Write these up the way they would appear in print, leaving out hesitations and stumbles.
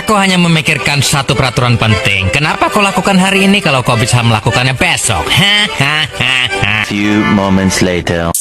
Aku hanya memikirkan satu peraturan penting. Kenapa kau lakukan hari ini kalau kau bisa melakukannya besok? Few moments later.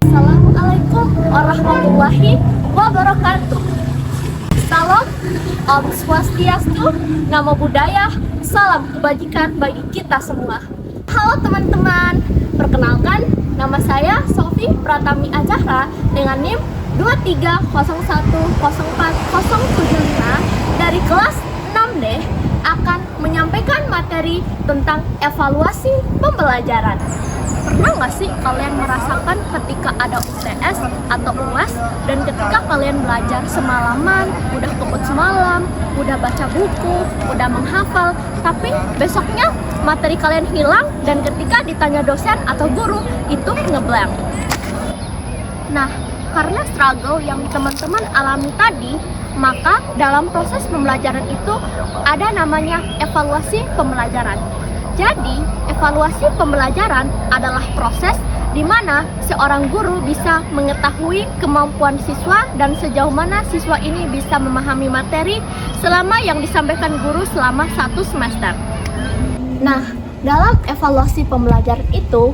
Assalamualaikum warahmatullahi wabarakatuh. Salam, Om Swastiastu, Namo Buddhaya, salam kebajikan bagi kita semua. Halo teman-teman, perkenalkan nama saya Sofi Pratami Azahra dengan NIM 230104075 dari kelas 6D akan menyampaikan materi tentang evaluasi pembelajaran. Pernah nggak sih kalian merasakan ketika ada UTS atau UAS dan ketika kalian belajar semalaman, udah kebut semalam, udah baca buku, udah menghafal, tapi besoknya materi kalian hilang dan ketika ditanya dosen atau guru itu ngeblank. Nah, karena struggle yang teman-teman alami tadi, maka dalam proses pembelajaran itu ada namanya evaluasi pembelajaran. Jadi, evaluasi pembelajaran adalah proses di mana seorang guru bisa mengetahui kemampuan siswa dan sejauh mana siswa ini bisa memahami materi selama yang disampaikan guru selama 1 semester. Nah, dalam evaluasi pembelajaran itu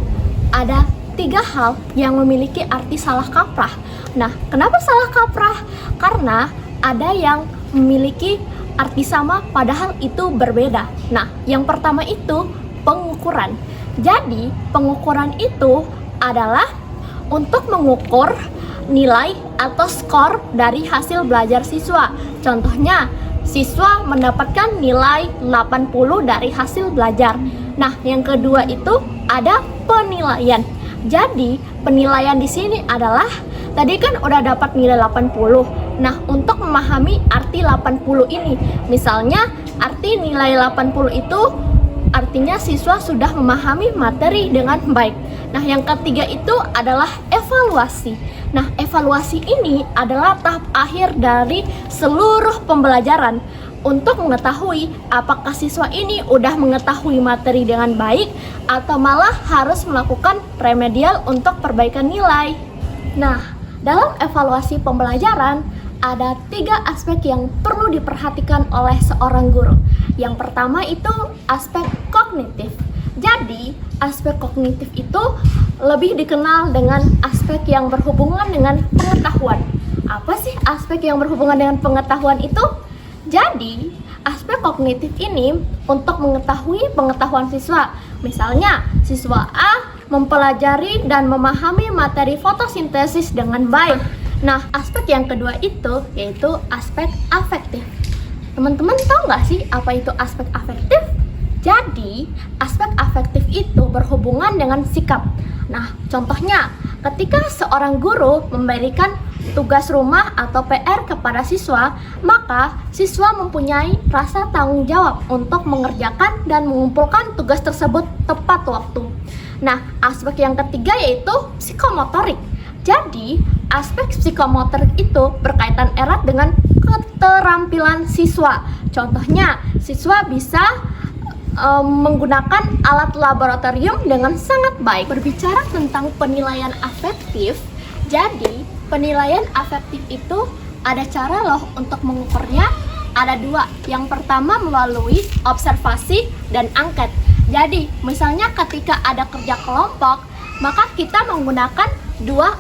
ada 3 hal yang memiliki arti salah kaprah. Nah, kenapa salah kaprah? Karena ada yang memiliki arti sama padahal itu berbeda. Nah, yang pertama itu pengukuran. Jadi, pengukuran itu adalah untuk mengukur nilai atau skor dari hasil belajar siswa. Contohnya, siswa mendapatkan nilai 80 dari hasil belajar. Nah, yang kedua itu ada penilaian. Jadi, penilaian di sini adalah tadi kan udah dapat nilai 80. Nah, untuk memahami arti 80 ini, misalnya arti nilai 80 itu artinya siswa sudah memahami materi dengan baik. Nah, yang ketiga itu adalah evaluasi. Nah, evaluasi ini adalah tahap akhir dari seluruh pembelajaran untuk mengetahui apakah siswa ini udah mengetahui materi dengan baik atau malah harus melakukan remedial untuk perbaikan nilai. Nah, dalam evaluasi pembelajaran ada 3 aspek yang perlu diperhatikan oleh seorang guru. Yang pertama itu aspek kognitif. Jadi, aspek kognitif itu lebih dikenal dengan aspek yang berhubungan dengan pengetahuan. Apa sih aspek yang berhubungan dengan pengetahuan itu? Jadi, aspek kognitif ini untuk mengetahui pengetahuan siswa. Misalnya, siswa A mempelajari dan memahami materi fotosintesis dengan baik. Nah, aspek yang kedua itu yaitu aspek afektif. Teman-teman tahu nggak sih apa itu aspek afektif? Jadi, aspek afektif itu berhubungan dengan sikap. Nah, contohnya ketika seorang guru memberikan tugas rumah atau PR kepada siswa, maka siswa mempunyai rasa tanggung jawab untuk mengerjakan dan mengumpulkan tugas tersebut tepat waktu. Nah, aspek yang ketiga yaitu psikomotorik. Jadi, aspek psikomotorik itu berkaitan erat dengan keterampilan siswa. Contohnya, siswa bisa menggunakan alat laboratorium dengan sangat baik. Berbicara tentang penilaian afektif, jadi penilaian afektif itu ada cara loh untuk mengukurnya. Ada 2. Yang pertama melalui observasi dan angket. Jadi, misalnya ketika ada kerja kelompok, maka kita menggunakan dua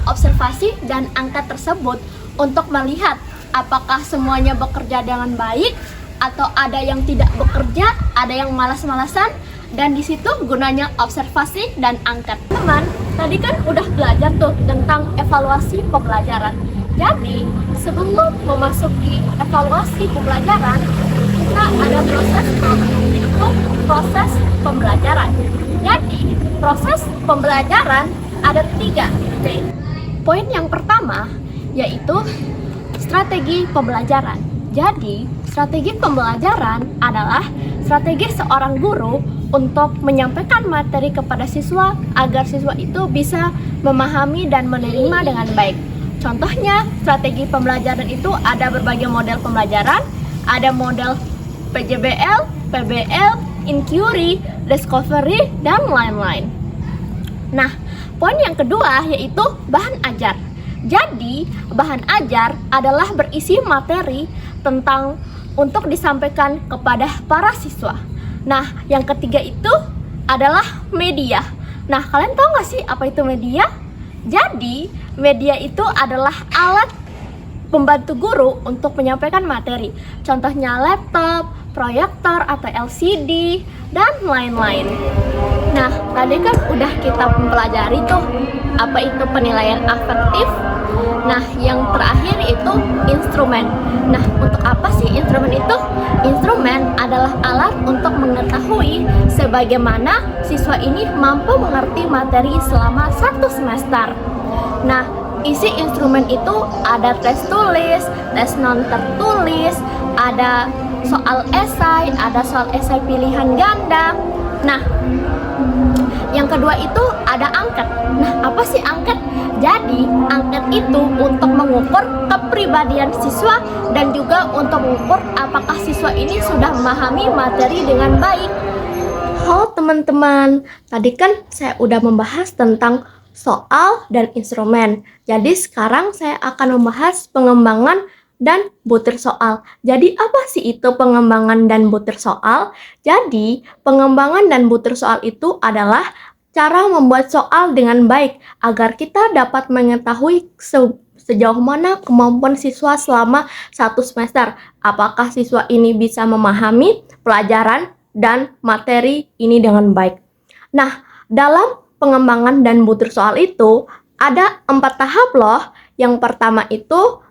observasi dan angka tersebut untuk melihat apakah semuanya bekerja dengan baik atau ada yang tidak bekerja, ada yang malas-malasan, dan di situ gunanya observasi dan angket. Teman, tadi kan udah belajar tuh tentang evaluasi pembelajaran. Jadi, sebelum memasuki evaluasi pembelajaran, kita ada proses yaitu proses pembelajaran. Jadi, proses pembelajaran ada 3. Poin yang pertama yaitu strategi pembelajaran. Jadi, strategi pembelajaran adalah strategi seorang guru untuk menyampaikan materi kepada siswa agar siswa itu bisa memahami dan menerima dengan baik. Contohnya, strategi pembelajaran itu ada berbagai model pembelajaran, ada model PJBL, PBL, inquiry, discovery, dan lain-lain. Nah, poin yang kedua yaitu bahan ajar. Jadi, bahan ajar adalah berisi materi tentang untuk disampaikan kepada para siswa. Nah, yang ketiga itu adalah media. Nah, kalian tahu nggak sih apa itu media? Jadi, media itu adalah alat pembantu guru untuk menyampaikan materi. Contohnya laptop, proyektor atau LCD, dan lain-lain. Nah, tadi kan udah kita mempelajari tuh apa itu penilaian afektif. Nah, yang terakhir itu instrumen. Nah, untuk apa sih instrumen itu? Instrumen adalah alat untuk mengetahui sebagaimana siswa ini mampu mengerti materi selama 1 semester. Nah, isi instrumen itu ada tes tulis, tes non tertulis, ada soal esai pilihan ganda. Nah, yang kedua itu ada angket. Nah, apa sih angket? Jadi, angket itu untuk mengukur kepribadian siswa dan juga untuk mengukur apakah siswa ini sudah memahami materi dengan baik. Halo teman-teman, tadi kan saya udah membahas tentang soal dan instrumen. Jadi sekarang saya akan membahas pengembangan dan butir soal. Jadi apa sih itu pengembangan dan butir soal? Jadi pengembangan dan butir soal itu adalah cara membuat soal dengan baik agar kita dapat mengetahui sejauh mana kemampuan siswa selama 1 semester. Apakah siswa ini bisa memahami pelajaran dan materi ini dengan baik. Nah, dalam pengembangan dan butir soal itu ada 4 tahap loh. Yang pertama itu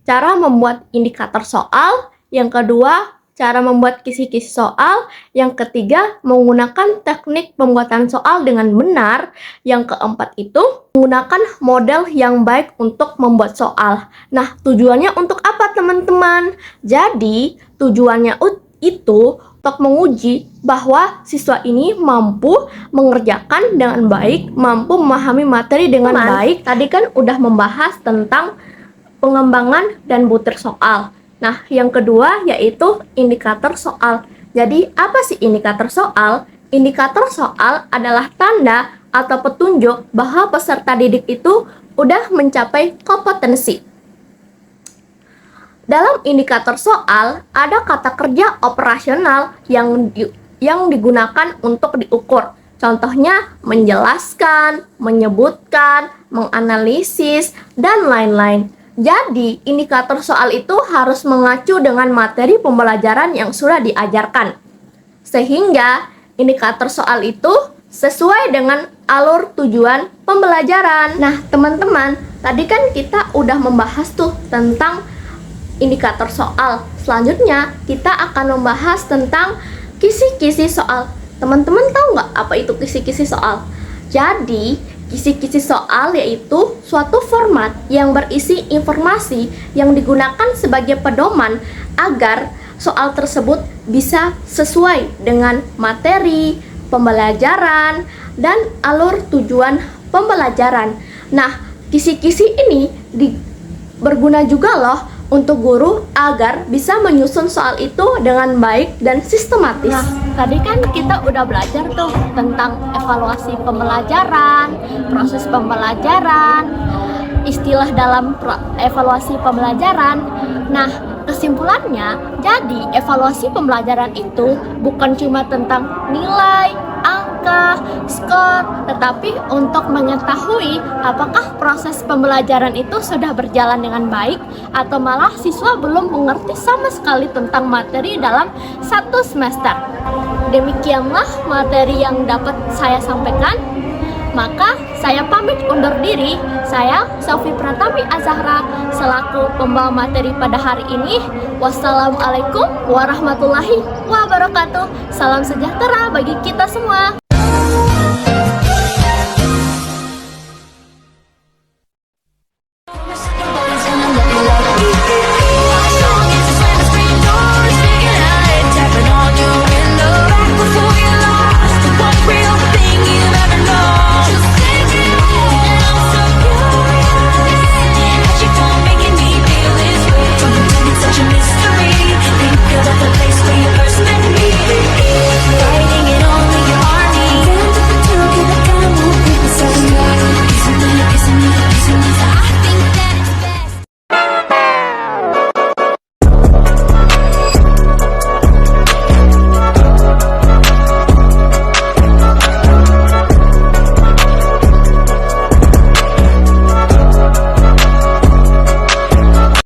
cara membuat indikator soal, yang kedua cara membuat kisi-kisi soal, yang ketiga menggunakan teknik pembuatan soal dengan benar, yang keempat itu menggunakan model yang baik untuk membuat soal. Nah, tujuannya untuk apa teman-teman? Jadi tujuannya itu untuk menguji bahwa siswa ini mampu mengerjakan dengan baik, mampu memahami materi dengan baik. Tadi kan udah membahas tentang pengembangan dan butir soal. Nah, yang kedua yaitu indikator soal. Jadi, apa sih indikator soal? Indikator soal adalah tanda atau petunjuk bahwa peserta didik itu udah mencapai kompetensi. Dalam indikator soal, ada kata kerja operasional yang digunakan untuk diukur. Contohnya menjelaskan, menyebutkan, menganalisis, dan lain-lain. Jadi, indikator soal itu harus mengacu dengan materi pembelajaran yang sudah diajarkan. Sehingga, indikator soal itu sesuai dengan alur tujuan pembelajaran. Nah, teman-teman, tadi kan kita udah membahas tuh tentang indikator soal. Selanjutnya, kita akan membahas tentang kisi-kisi soal. Teman-teman tahu nggak apa itu kisi-kisi soal? Jadi, kisi-kisi soal yaitu suatu format yang berisi informasi yang digunakan sebagai pedoman agar soal tersebut bisa sesuai dengan materi, pembelajaran, dan alur tujuan pembelajaran. Nah, kisi-kisi ini berguna juga loh untuk guru agar bisa menyusun soal itu dengan baik dan sistematis. Nah, tadi kan kita udah belajar tuh tentang evaluasi pembelajaran, proses pembelajaran, istilah dalam evaluasi pembelajaran. Nah, kesimpulannya, jadi evaluasi pembelajaran itu bukan cuma tentang nilai, angka, skor, tetapi untuk mengetahui apakah proses pembelajaran itu sudah berjalan dengan baik atau malah siswa belum mengerti sama sekali tentang materi dalam 1 semester. Demikianlah materi yang dapat saya sampaikan. Maka saya pamit undur diri. Saya Sofi Pratami Azahra selaku pembawa materi pada hari ini. Wassalamualaikum warahmatullahi wabarakatuh. Salam sejahtera bagi kita semua.